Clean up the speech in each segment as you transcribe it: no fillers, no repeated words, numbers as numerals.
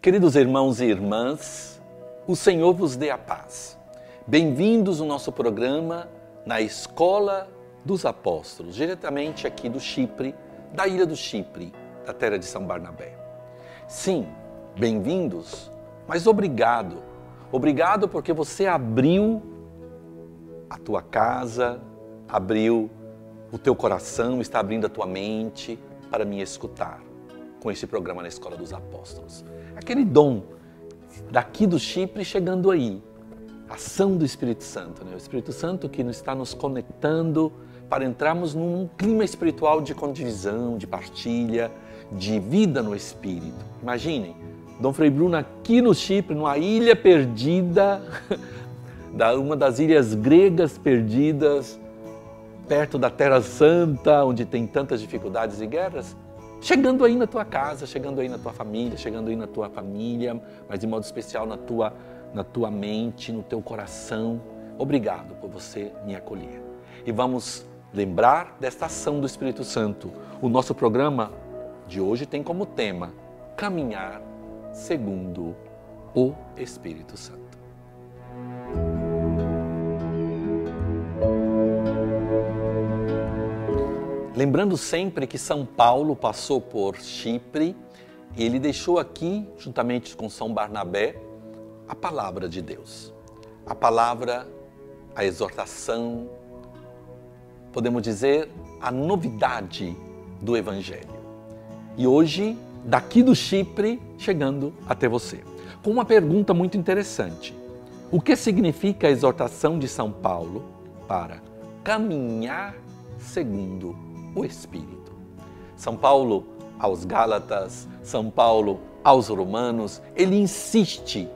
Queridos irmãos e irmãs, o Senhor vos dê a paz. Bem-vindos ao nosso programa na Escola dos Apóstolos, diretamente aqui do Chipre, da ilha do Chipre, da terra de São Barnabé. Sim, bem-vindos, mas obrigado. Obrigado porque você abriu a tua casa, abriu o teu coração, está abrindo a tua mente para me escutar com esse programa na Escola dos Apóstolos. Aquele dom daqui do Chipre chegando aí, ação do Espírito Santo, né? O Espírito Santo que está nos conectando para entrarmos num clima espiritual de condivisão, de partilha, de vida no Espírito. Imaginem, Dom Frei Bruno aqui no Chipre, numa ilha perdida, uma das ilhas gregas perdidas, perto da Terra Santa, onde tem tantas dificuldades e guerras, chegando aí na tua casa, chegando aí na tua família, chegando aí na tua família, mas de modo especial na tua mente, no teu coração. Obrigado por você me acolher. E vamos lembrar desta ação do Espírito Santo. O nosso programa de hoje tem como tema caminhar segundo o Espírito Santo. Lembrando sempre que São Paulo passou por Chipre, ele deixou aqui, juntamente com São Barnabé, a palavra de Deus. A palavra, a exortação, podemos dizer, a novidade do Evangelho. E hoje, daqui do Chipre, chegando até você, com uma pergunta muito interessante. O que significa a exortação de São Paulo para caminhar segundo o Espírito? São Paulo aos Gálatas, São Paulo aos Romanos, ele insiste,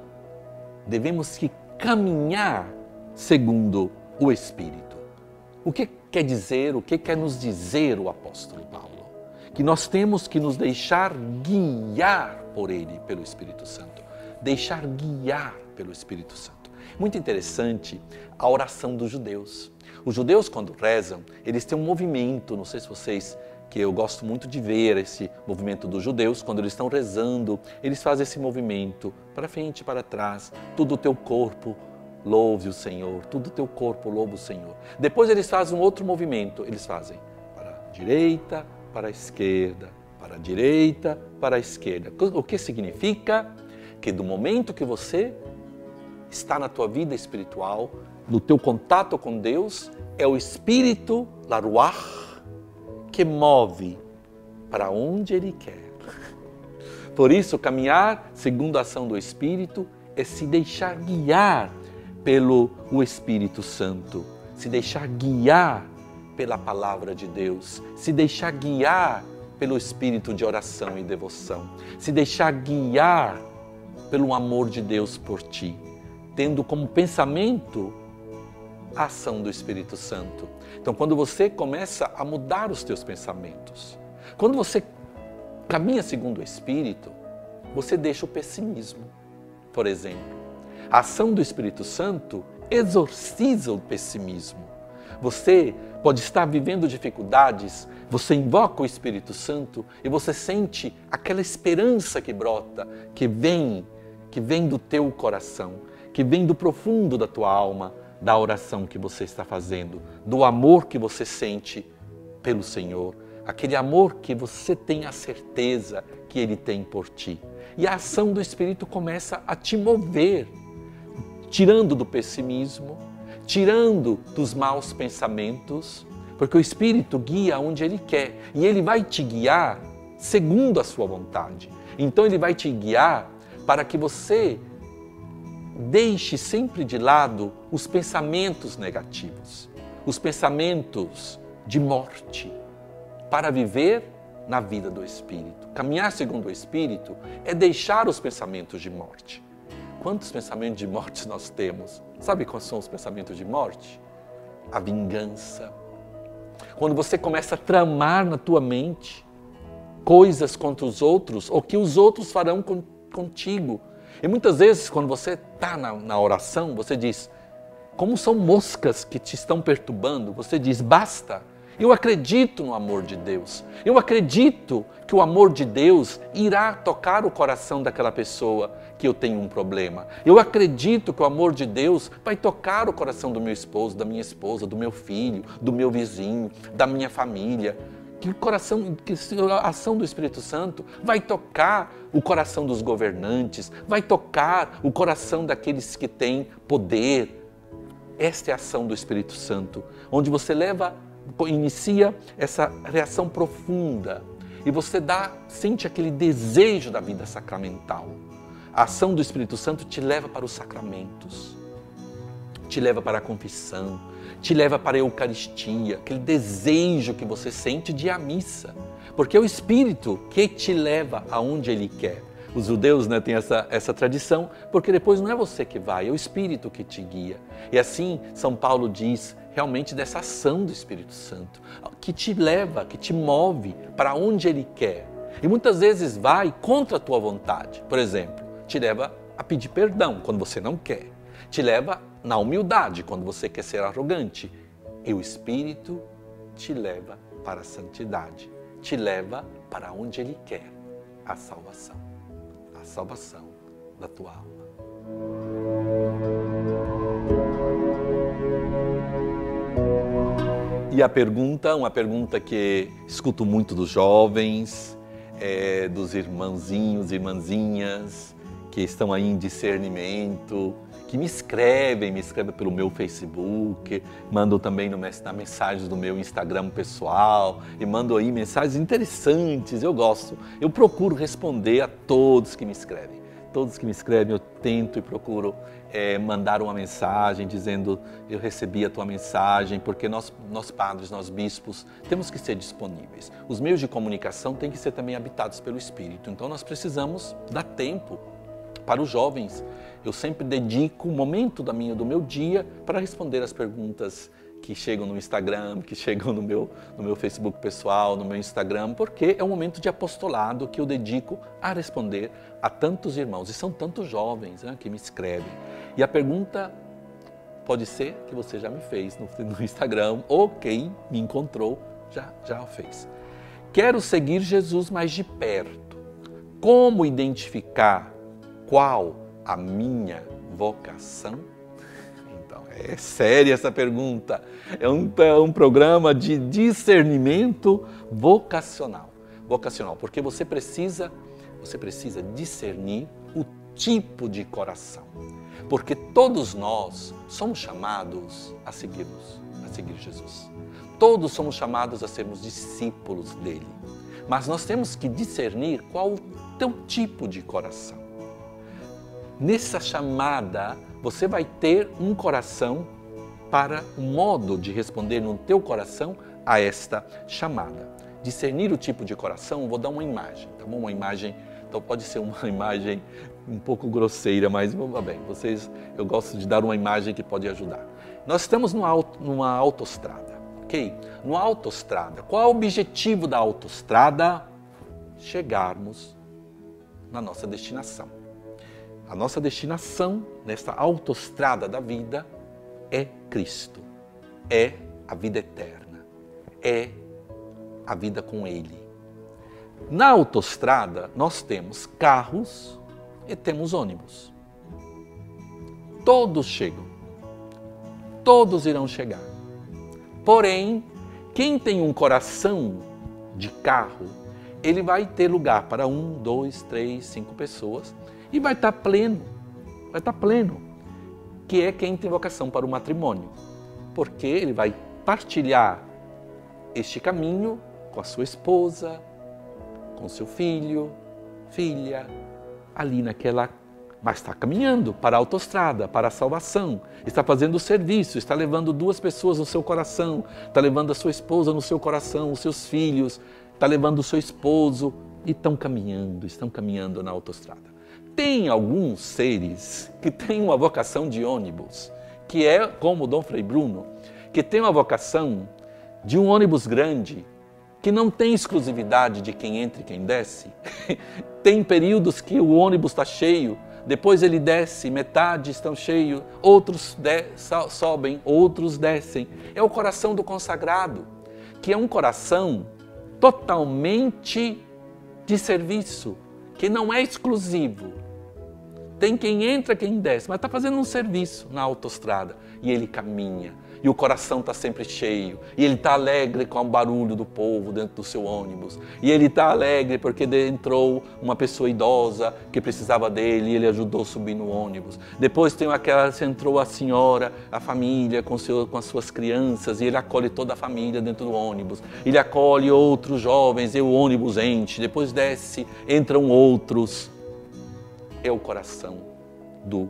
devemos que caminhar segundo o Espírito. O que quer dizer, o que quer nos dizer o apóstolo Paulo? Que nós temos que nos deixar guiar por ele, pelo Espírito Santo. Deixar guiar pelo Espírito Santo. Muito interessante a oração dos judeus. Os judeus, quando rezam, eles têm um movimento, não sei se vocês, que eu gosto muito de ver esse movimento dos judeus, quando eles estão rezando, eles fazem esse movimento para frente e para trás, todo o teu corpo louve o Senhor, todo o teu corpo louve o Senhor. Depois eles fazem um outro movimento, eles fazem para a direita, para a esquerda, para a direita, para a esquerda. O que significa? Que do momento que você está na tua vida espiritual, no teu contato com Deus, é o Espírito, la Ruach, que move para onde Ele quer. Por isso, caminhar segundo a ação do Espírito é se deixar guiar pelo o Espírito Santo, se deixar guiar pela Palavra de Deus, se deixar guiar pelo Espírito de oração e devoção, se deixar guiar pelo amor de Deus por ti, tendo como pensamento a ação do Espírito Santo. Então, quando você começa a mudar os teus pensamentos, quando você caminha segundo o Espírito, você deixa o pessimismo, por exemplo. A ação do Espírito Santo exorciza o pessimismo. Você pode estar vivendo dificuldades, você invoca o Espírito Santo e você sente aquela esperança que brota, que vem do teu coração, que vem do profundo da tua alma, da oração que você está fazendo, do amor que você sente pelo Senhor, aquele amor que você tem a certeza que Ele tem por ti. E a ação do Espírito começa a te mover, tirando do pessimismo, tirando dos maus pensamentos, porque o Espírito guia onde Ele quer e Ele vai te guiar segundo a sua vontade. Então Ele vai te guiar para que você deixe sempre de lado os pensamentos negativos, os pensamentos de morte, para viver na vida do Espírito. Caminhar segundo o Espírito é deixar os pensamentos de morte. Quantos pensamentos de morte nós temos? Sabe quais são os pensamentos de morte? A vingança. Quando você começa a tramar na tua mente coisas contra os outros, ou que os outros farão contigo. E muitas vezes, quando você está na oração, você diz, como são moscas que te estão perturbando, você diz, basta. Eu acredito no amor de Deus. Eu acredito que o amor de Deus irá tocar o coração daquela pessoa que eu tenho um problema. Eu acredito que o amor de Deus vai tocar o coração do meu esposo, da minha esposa, do meu filho, do meu vizinho, da minha família. Que a ação do Espírito Santo vai tocar o coração dos governantes, vai tocar o coração daqueles que têm poder. Esta é a ação do Espírito Santo, onde você inicia essa reação profunda e você sente aquele desejo da vida sacramental. A ação do Espírito Santo te leva para os sacramentos, te leva para a confissão, te leva para a Eucaristia, aquele desejo que você sente de ir à missa, porque é o Espírito que te leva aonde Ele quer. Os judeus, têm essa tradição, porque depois não é você que vai, é o Espírito que te guia. E assim, São Paulo diz realmente dessa ação do Espírito Santo, que te leva, que te move para onde Ele quer. E muitas vezes vai contra a tua vontade. Por exemplo, te leva a pedir perdão quando você não quer. Te leva na humildade quando você quer ser arrogante. E o Espírito te leva para a santidade. Te leva para onde Ele quer, a salvação. A salvação da tua alma. E a pergunta, uma pergunta que escuto muito dos jovens, dos irmãozinhos, irmãzinhas, que estão aí em discernimento, que me escrevem pelo meu Facebook, mandam também nas mensagens do meu Instagram pessoal, e mandam aí mensagens interessantes, eu gosto. Eu procuro responder a todos que me escrevem. Todos que me escrevem, eu tento e procuro mandar uma mensagem dizendo: eu recebi a tua mensagem, porque nós padres, nós bispos, temos que ser disponíveis. Os meios de comunicação têm que ser também habitados pelo Espírito, então nós precisamos dar tempo para os jovens. Eu sempre dedico um momento do meu dia para responder as perguntas que chegam no Instagram, que chegam no meu Facebook pessoal, no meu Instagram, porque é um momento de apostolado que eu dedico a responder a tantos irmãos. E são tantos jovens que me escrevem. E a pergunta pode ser que você já me fez no Instagram, ou quem me encontrou já fez. Quero seguir Jesus mais de perto. Como identificar qual a minha vocação? Então, é séria essa pergunta. É um programa de discernimento vocacional. Vocacional, porque você precisa discernir o tipo de coração. Porque todos nós somos chamados a seguir Jesus. Todos somos chamados a sermos discípulos dele. Mas nós temos que discernir qual o teu tipo de coração. Nessa chamada, você vai ter um coração para um modo de responder no teu coração a esta chamada. Discernir o tipo de coração, vou dar uma imagem, tá bom? Uma imagem, então pode ser uma imagem um pouco grosseira, mas bem, eu gosto de dar uma imagem que pode ajudar. Nós estamos numa autoestrada, ok? Numa autoestrada, qual é o objetivo da autoestrada? Chegarmos na nossa destinação. A nossa destinação nesta autoestrada da vida é Cristo, é a vida eterna, é a vida com Ele. Na autoestrada nós temos carros e temos ônibus. Todos chegam, todos irão chegar. Porém, quem tem um coração de carro, ele vai ter lugar para 1, 2, 3, 5 pessoas, e vai estar pleno, que é quem tem vocação para o matrimônio, porque ele vai partilhar este caminho com a sua esposa, com seu filho, filha, ali mas está caminhando para a autoestrada, para a salvação, está fazendo o serviço, está levando 2 pessoas no seu coração, está levando a sua esposa no seu coração, os seus filhos, está levando o seu esposo, e estão caminhando na autoestrada. Tem alguns seres que têm uma vocação de ônibus, que é como o Dom Frei Bruno, que tem uma vocação de um ônibus grande, que não tem exclusividade de quem entra e quem desce. Tem períodos que o ônibus está cheio, depois ele desce, metade estão cheios, outros sobem, outros descem. É o coração do consagrado, que é um coração totalmente de serviço, que não é exclusivo. Tem quem entra, quem desce, mas está fazendo um serviço na autoestrada e ele caminha. E o coração está sempre cheio. E ele está alegre com o barulho do povo dentro do seu ônibus. E ele está alegre porque entrou uma pessoa idosa que precisava dele e ele ajudou a subir no ônibus. Depois entrou a senhora, a família com as suas crianças e ele acolhe toda a família dentro do ônibus. Ele acolhe outros jovens e o ônibus enche. Depois desce, entram outros. É o coração do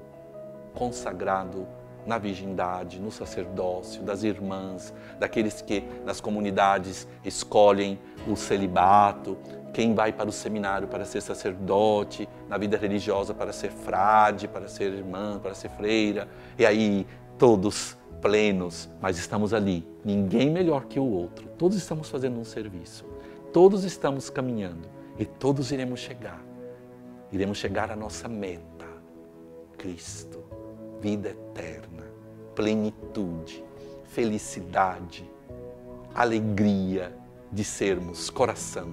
consagrado na virgindade, no sacerdócio, das irmãs, daqueles que nas comunidades escolhem o celibato, quem vai para o seminário para ser sacerdote, na vida religiosa para ser frade, para ser irmã, para ser freira, e aí todos plenos, mas estamos ali, ninguém melhor que o outro, todos estamos fazendo um serviço, todos estamos caminhando e todos iremos chegar à nossa meta, Cristo, vida eterna, plenitude, felicidade, alegria de sermos coração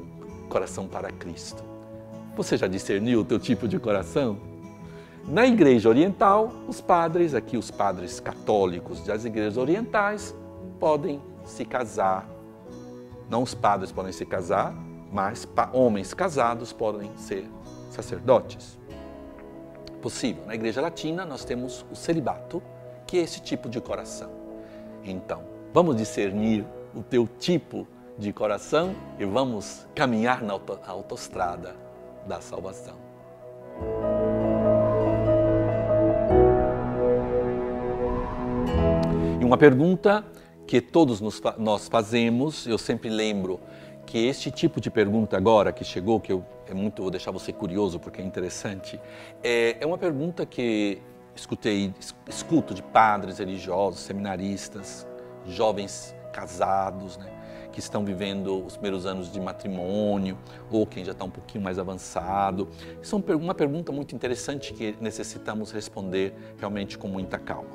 para Cristo. Você já discerniu o teu tipo de coração? Na Igreja Oriental, os padres católicos das igrejas orientais, podem se casar. Não os padres podem se casar, mas homens casados podem ser sacerdotes. Possível. Na Igreja Latina nós temos o celibato, que é esse tipo de coração. Então, vamos discernir o teu tipo de coração e vamos caminhar na autoestrada da salvação. E uma pergunta que todos nós fazemos, eu sempre lembro que este tipo de pergunta agora que chegou, vou deixar você curioso porque é interessante, é uma pergunta que escuto de padres religiosos, seminaristas, jovens casados, né, que estão vivendo os primeiros anos de matrimônio ou quem já está um pouquinho mais avançado. Isso é uma pergunta muito interessante que necessitamos responder realmente com muita calma.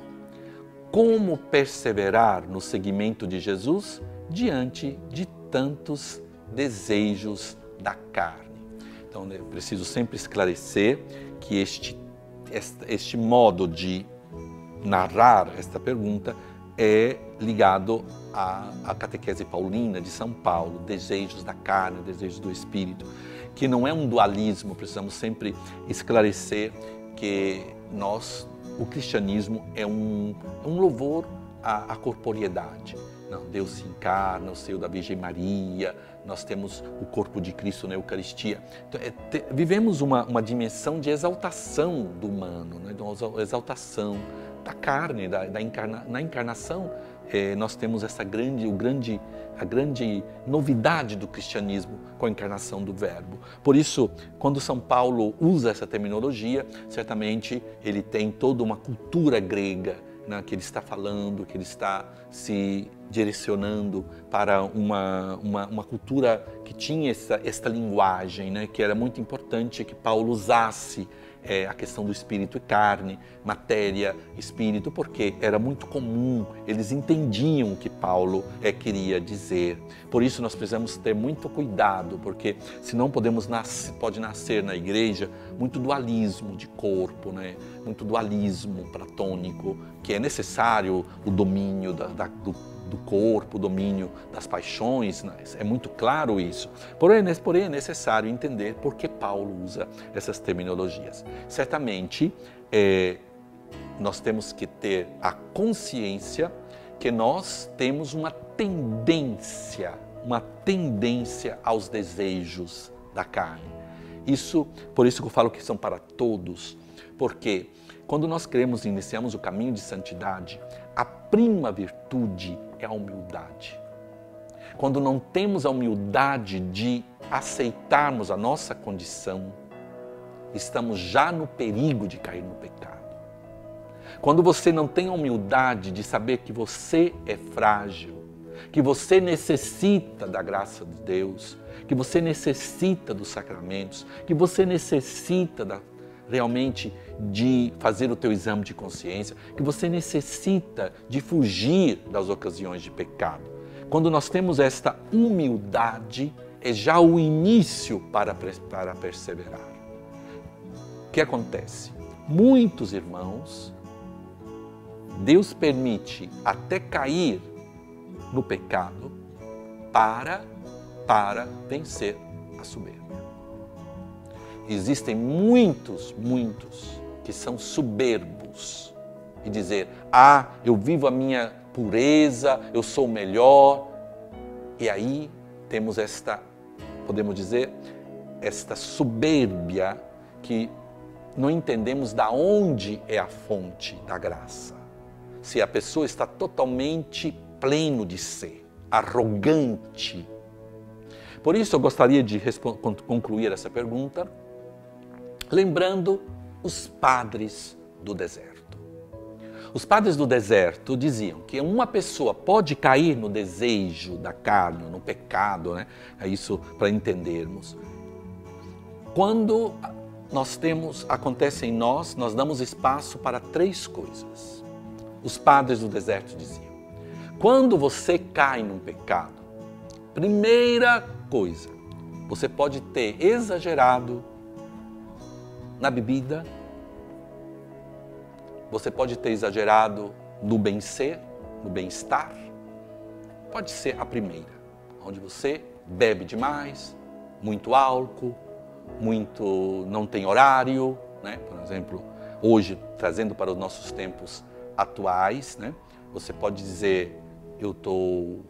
Como perseverar no seguimento de Jesus diante de tantos desejos da carne? Então, eu preciso sempre esclarecer que este modo de narrar esta pergunta é ligado à catequese paulina de São Paulo, desejos da carne, desejos do espírito, que não é um dualismo. Precisamos sempre esclarecer que o cristianismo é um louvor à corporeidade. Não, Deus se encarna, o seio da Virgem Maria, nós temos o corpo de Cristo na Eucaristia. Então, vivemos uma dimensão de exaltação do humano, né? De uma exaltação da carne, na encarnação. Nós temos a grande novidade do cristianismo com a encarnação do Verbo. Por isso, quando São Paulo usa essa terminologia, certamente ele tem toda uma cultura grega, né, que ele está falando, que ele está se direcionando para uma cultura que tinha esta linguagem, né, que era muito importante que Paulo usasse a questão do espírito e carne, matéria, espírito, porque era muito comum, eles entendiam o que Paulo queria dizer. Por isso nós precisamos ter muito cuidado, porque senão pode nascer na igreja muito dualismo de corpo, né? Muito dualismo platônico, que é necessário o domínio do corpo, o domínio das paixões, né? É muito claro isso. Porém é necessário entender por que Paulo usa essas terminologias. Certamente, nós temos que ter a consciência que nós temos uma tendência aos desejos da carne. Por isso que eu falo que são para todos, porque quando nós queremos iniciamos o caminho de santidade, a prima virtude é a humildade. Quando não temos a humildade de aceitarmos a nossa condição, estamos já no perigo de cair no pecado. Quando você não tem a humildade de saber que você é frágil, que você necessita da graça de Deus, que você necessita dos sacramentos, que você necessita realmente de fazer o teu exame de consciência, que você necessita de fugir das ocasiões de pecado. quando nós temos esta humildade, é já o início para perseverar. O que acontece? Muitos irmãos, Deus permite até cair no pecado para vencer a soberba. Existem muitos que são soberbos e dizer, eu vivo a minha pureza, eu sou o melhor. E aí temos podemos dizer, esta soberbia que não entendemos da onde é a fonte da graça. Se a pessoa está totalmente pleno de ser, arrogante. Por isso eu gostaria de concluir essa pergunta lembrando os padres do deserto. Os padres do deserto diziam que uma pessoa pode cair no desejo da carne, no pecado, né? É isso para entendermos. Quando acontece em nós damos espaço para 3 coisas. Os padres do deserto diziam, quando você cai num pecado, primeira coisa, você pode ter exagerado na bebida, você pode ter exagerado no bem-ser, no bem-estar. Pode ser a primeira, onde você bebe demais, muito álcool, não tem horário, né? Por exemplo, hoje, trazendo para os nossos tempos atuais, né? Você pode dizer, eu estou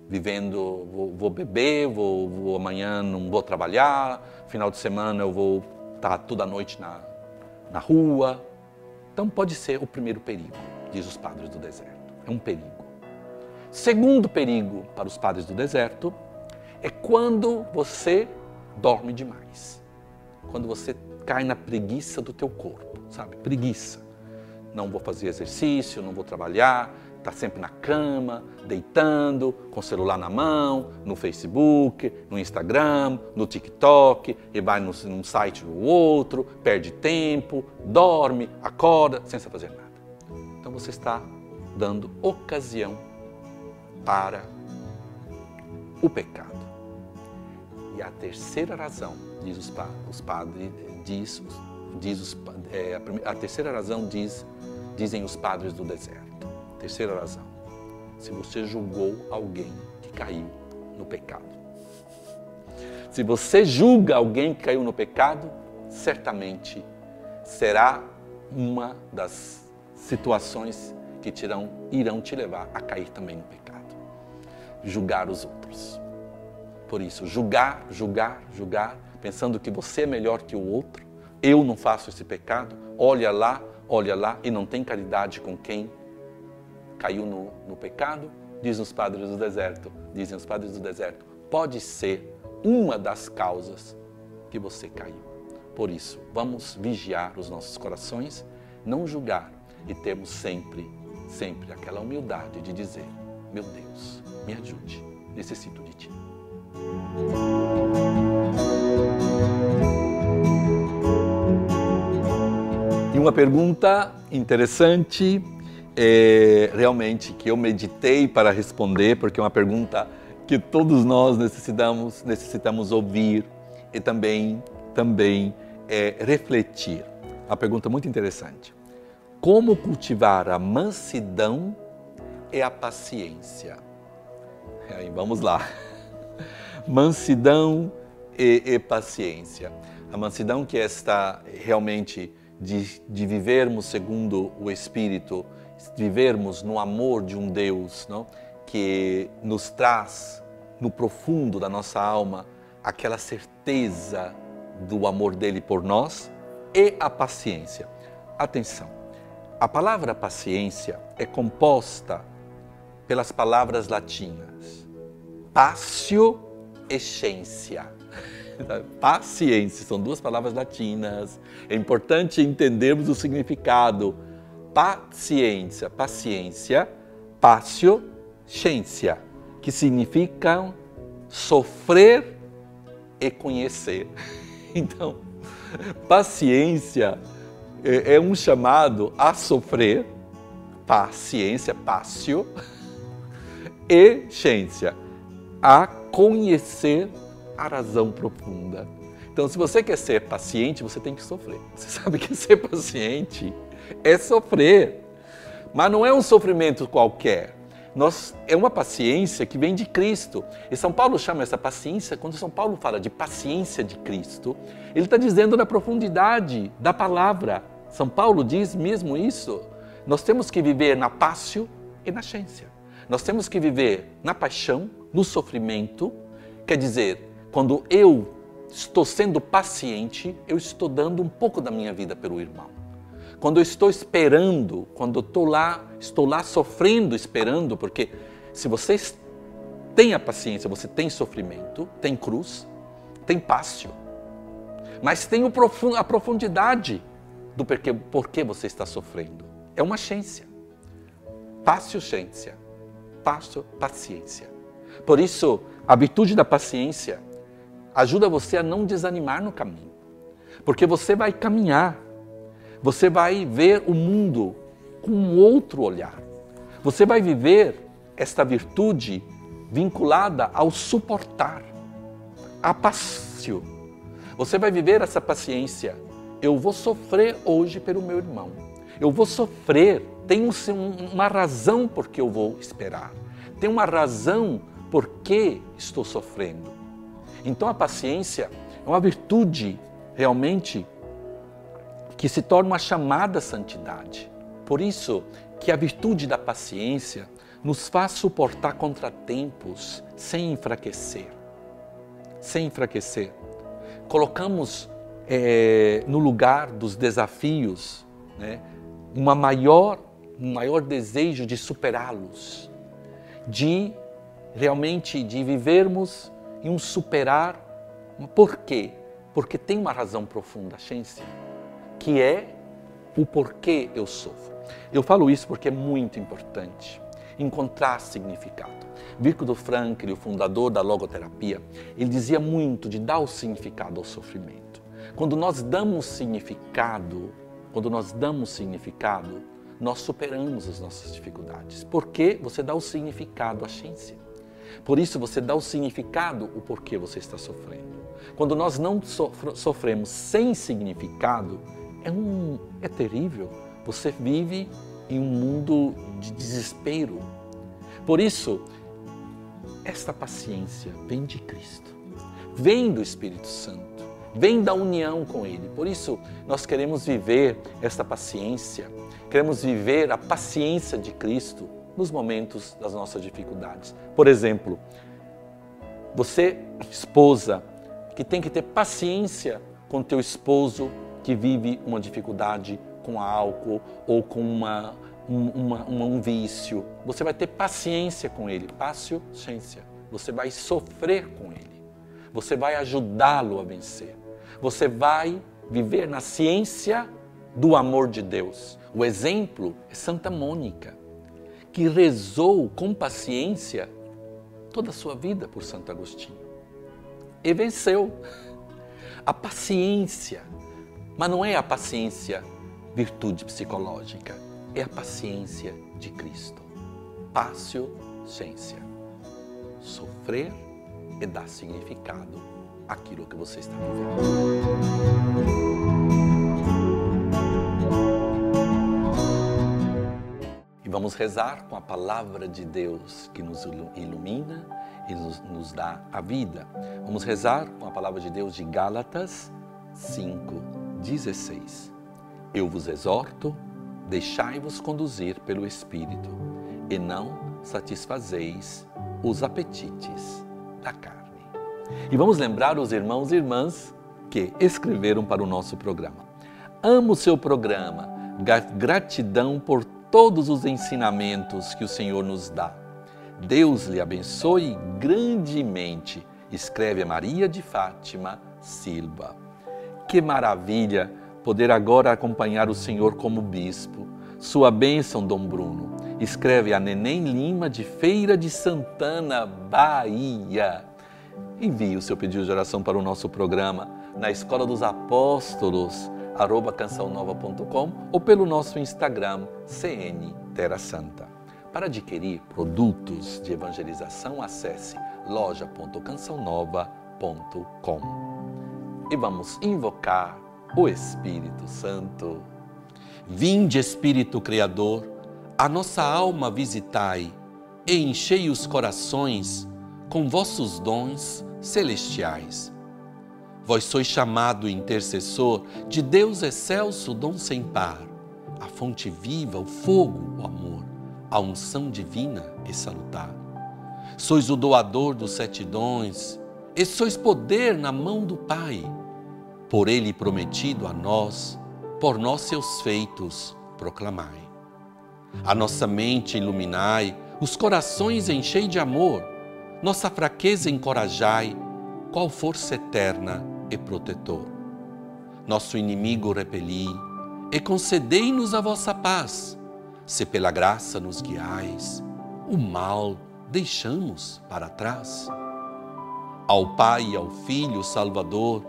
vivendo, vou beber, vou amanhã não vou trabalhar, final de semana eu vou estar toda a noite na rua. Então pode ser o primeiro perigo, diz os padres do deserto. É um perigo. Segundo perigo para os padres do deserto é quando você dorme demais. Quando você cai na preguiça do teu corpo, sabe? Preguiça. Não vou fazer exercício, não vou trabalhar, está sempre na cama, deitando, com o celular na mão, no Facebook, no Instagram, no TikTok, e vai num site ou outro, perde tempo, dorme, acorda, sem fazer nada. Então você está dando ocasião para o pecado. E a terceira razão, diz os padres, a terceira razão dizem os padres do deserto. Terceira razão, se você julgou alguém que caiu no pecado. Se você julga alguém que caiu no pecado, certamente será uma das situações que irão te levar a cair também no pecado. Julgar os outros. Por isso, julgar, pensando que você é melhor que o outro, eu não faço esse pecado, olha lá, e não tem caridade com quem caiu no pecado, dizem os padres do deserto, pode ser uma das causas que você caiu. Por isso, vamos vigiar os nossos corações, não julgar e termos sempre aquela humildade de dizer, meu Deus, me ajude, necessito de Ti. E uma pergunta interessante, realmente que eu meditei para responder, porque é uma pergunta que todos nós necessitamos ouvir e também refletir. Uma pergunta muito interessante. Como cultivar a mansidão e a paciência? Aí, vamos lá. Mansidão e paciência. A mansidão que está realmente de vivermos segundo o Espírito, vivermos no amor de um Deus, não? Que nos traz no profundo da nossa alma aquela certeza do amor dele por nós, e a paciência. Atenção, a palavra paciência é composta pelas palavras latinas patio e scientia. Paciência, são 2 palavras latinas. É importante entendermos o significado. Paciência, patio, scientia, que significam sofrer e conhecer. Então, paciência é um chamado a sofrer, paciência, patio, e ciência, a conhecer a razão profunda. Então, se você quer ser paciente, você tem que sofrer. Você sabe que ser paciente é sofrer, mas não é um sofrimento qualquer. É uma paciência que vem de Cristo. E São Paulo chama essa paciência, quando São Paulo fala de paciência de Cristo, ele está dizendo na profundidade da palavra. São Paulo diz mesmo isso. Nós temos que viver na pácio e na ciência. Nós temos que viver na paixão, no sofrimento. Quer dizer, quando eu estou sendo paciente, eu estou dando um pouco da minha vida pelo irmão. Quando eu estou esperando, quando eu estou lá sofrendo, esperando, porque se você tem a paciência, você tem sofrimento, tem cruz, tem pácio, mas tem a profundidade do porquê você está sofrendo. É uma ciência. Pácio, ciência. Pácio, paciência. Por isso, a virtude da paciência ajuda você a não desanimar no caminho. Porque você vai caminhar, você vai ver o mundo com um outro olhar. Você vai viver esta virtude vinculada ao suportar, a pácio. Você vai viver essa paciência. Eu vou sofrer hoje pelo meu irmão. Eu vou sofrer, tem uma razão por que eu vou esperar. Tem uma razão por que estou sofrendo. Então a paciência é uma virtude realmente que se torna uma chamada à santidade. Por isso que a virtude da paciência nos faz suportar contratempos sem enfraquecer. Sem enfraquecer. Colocamos no lugar dos desafios, né, um maior desejo de superá-los, de realmente de vivermos em um superar. Por quê? Porque tem uma razão profunda, ciência, que é o porquê eu sofro. Eu falo isso porque é muito importante encontrar significado. Victor Frankl, o fundador da logoterapia, ele dizia muito de dar o significado ao sofrimento. Quando nós damos significado, nós superamos as nossas dificuldades. Porque você dá o significado à ciência. Por isso você dá o significado, o porquê você está sofrendo. Quando nós não sofremos sem significado, é terrível. Você vive em um mundo de desespero. Por isso, esta paciência vem de Cristo, vem do Espírito Santo, vem da união com Ele. Por isso, nós queremos viver esta paciência, queremos viver a paciência de Cristo nos momentos das nossas dificuldades. Por exemplo, você, esposa, que tem que ter paciência com teu esposo que vive uma dificuldade com álcool ou com um vício. Você vai ter paciência com ele, paciência. Você vai sofrer com ele. Você vai ajudá-lo a vencer. Você vai viver na ciência do amor de Deus. O exemplo é Santa Mônica, que rezou com paciência toda a sua vida por Santo Agostinho. E venceu. A paciência, mas não é a paciência virtude psicológica, é a paciência de Cristo. Paciência. Sofrer e dar significado àquilo que você está vivendo. E vamos rezar com a palavra de Deus que nos ilumina e nos dá a vida. Vamos rezar com a palavra de Deus de Gálatas 5:16. Eu vos exorto, deixai-vos conduzir pelo Espírito e não satisfazeis os apetites da carne. E vamos lembrar os irmãos e irmãs que escreveram para o nosso programa. Amo o seu programa, gratidão por todos os ensinamentos que o Senhor nos dá. Deus lhe abençoe grandemente, escreve a Maria de Fátima Silva. Que maravilha poder agora acompanhar o Senhor como bispo. Sua bênção, Dom Bruno. Escreve a Neném Lima de Feira de Santana, Bahia. Envie o seu pedido de oração para o nosso programa na Escola dos Apóstolos, @cançãonova.com ou pelo nosso Instagram, CN Terra Santa. Para adquirir produtos de evangelização, acesse loja.cançãonova.com. E vamos invocar o Espírito Santo. Vinde, Espírito Criador, a nossa alma visitai e enchei os corações com vossos dons celestiais. Vós sois chamado intercessor de Deus excelso, dom sem par, a fonte viva, o fogo, o amor, a unção divina e salutar. Sois o doador dos 7 dons, e sois poder na mão do Pai, por Ele prometido a nós, por nós seus feitos proclamai. A nossa mente iluminai, os corações enchei de amor, nossa fraqueza encorajai, qual força eterna e protetor. Nosso inimigo repeli, e concedei-nos a vossa paz, se pela graça nos guiais, o mal deixamos para trás. Ao Pai e ao Filho Salvador,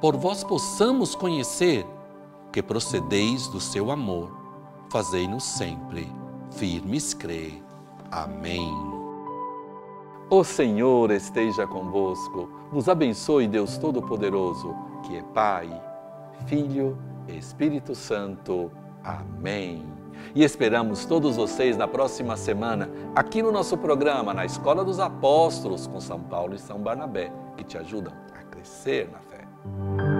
por vós possamos conhecer, que procedeis do seu amor, fazei-nos sempre firmes crer. Amém. O Senhor esteja convosco, vos abençoe Deus Todo-Poderoso, que é Pai, Filho e Espírito Santo. Amém. E esperamos todos vocês na próxima semana, aqui no nosso programa, na Escola dos Apóstolos, com São Paulo e São Barnabé, que te ajudam a crescer na fé.